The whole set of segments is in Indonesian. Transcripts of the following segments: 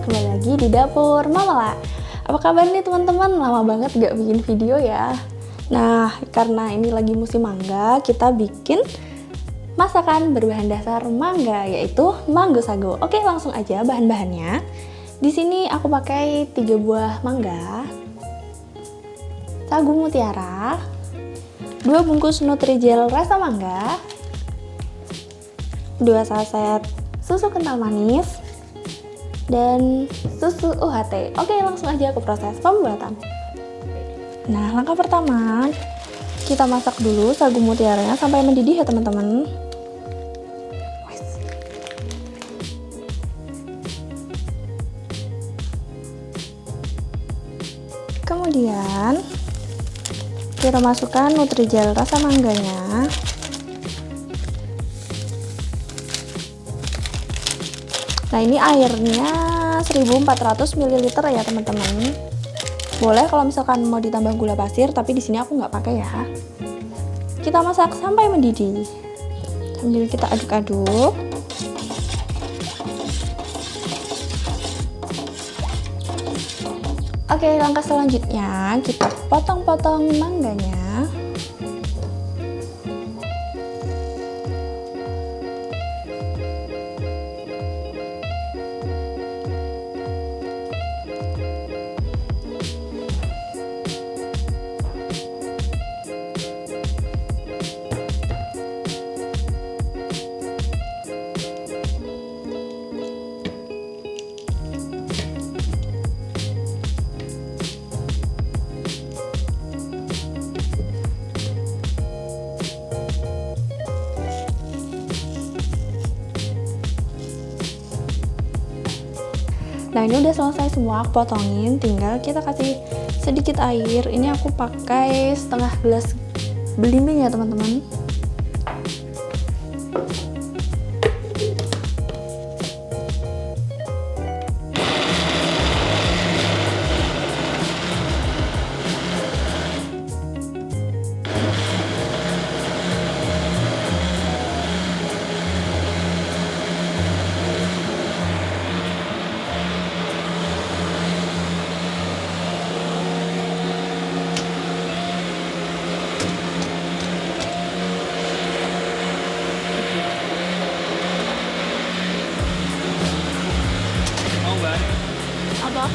kembali lagi di dapur Mama La. Apa kabar nih teman-teman? Lama banget gak bikin video ya. Nah, karena ini lagi musim mangga, kita bikin masakan berbahan dasar mangga, yaitu mango sago. Oke, langsung aja bahan-bahannya. Di sini aku pakai 3 buah mangga, sagu mutiara, 2 bungkus Nutrijel rasa mangga, 2 saset susu kental manis, dan susu UHT. Oke, langsung aja ke proses pembuatan. Nah, langkah pertama, kita masak dulu sagu mutiaranya sampai mendidih ya teman-teman. Kemudian kita masukkan Nutrijel rasa mangganya. Nah, ini airnya 1400 ml ya teman-teman. Boleh kalau misalkan mau ditambah gula pasir, tapi di sini aku nggak pakai ya. Kita masak sampai mendidih sambil kita aduk-aduk. Oke, langkah selanjutnya kita potong-potong mangganya. Nah, ini udah selesai semua, aku potongin, tinggal kita kasih sedikit air. Ini aku pakai setengah gelas belimbing ya teman-teman. Apa?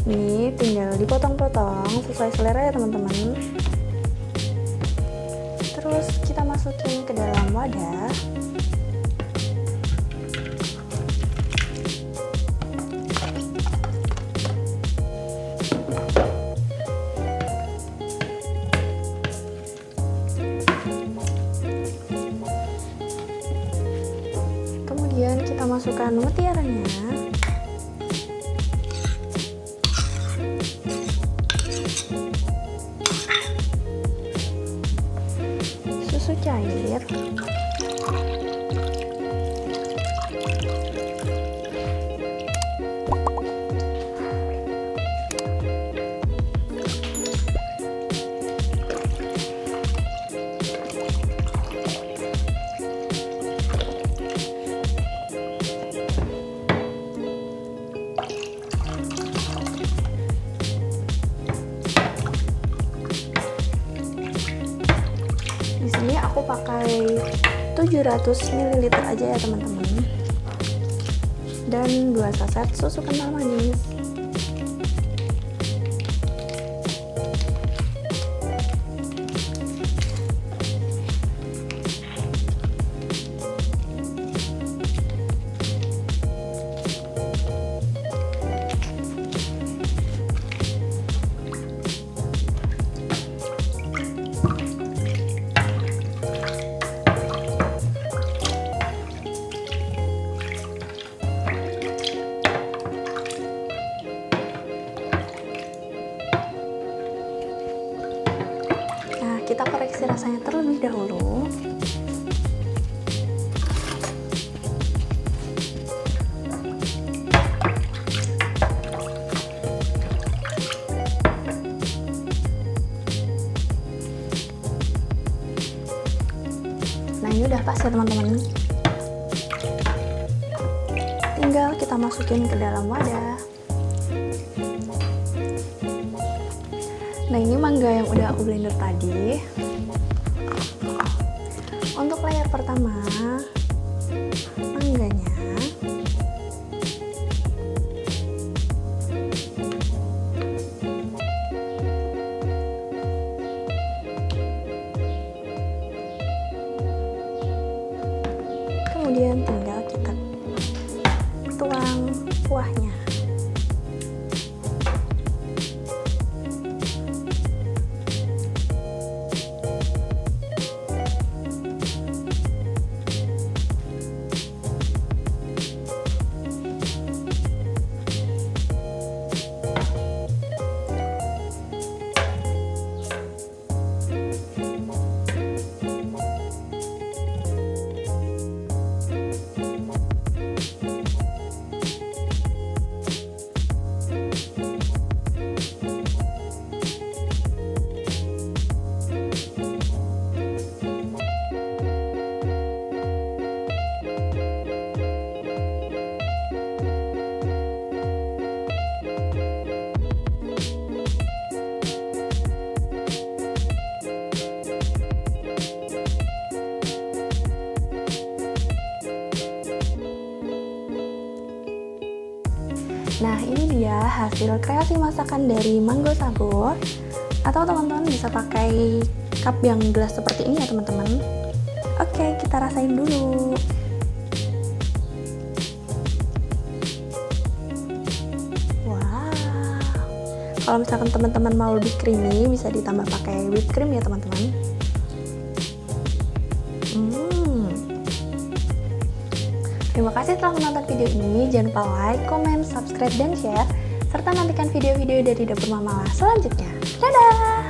Ini tinggal dipotong-potong sesuai selera ya teman-teman. Terus kita masukin ke dalam wadah. Kemudian kita masukkan mutiaranya. Susu cair, di sini aku pakai 700 ml aja ya teman-teman, dan 2 saset susu kental manis. ya teman-teman. Tinggal kita masukin ke dalam wadah. Nah, ini mangga yang udah aku blender tadi. Untuk layer pertama, mangganya kemudian tinggal kita tuang kuahnya. Nah, ini dia hasil kreasi masakan dari Mango Sago. Atau teman-teman bisa pakai cup yang gelas seperti ini ya teman-teman. Oke, kita rasain dulu. Wah, kalau misalkan teman-teman mau lebih creamy, bisa ditambah pakai whipped cream ya teman-teman. Terima kasih telah menonton video ini. Jangan lupa like, comment, subscribe, dan share. Serta nantikan video-video dari Dapur Mama Mala selanjutnya. Dadah!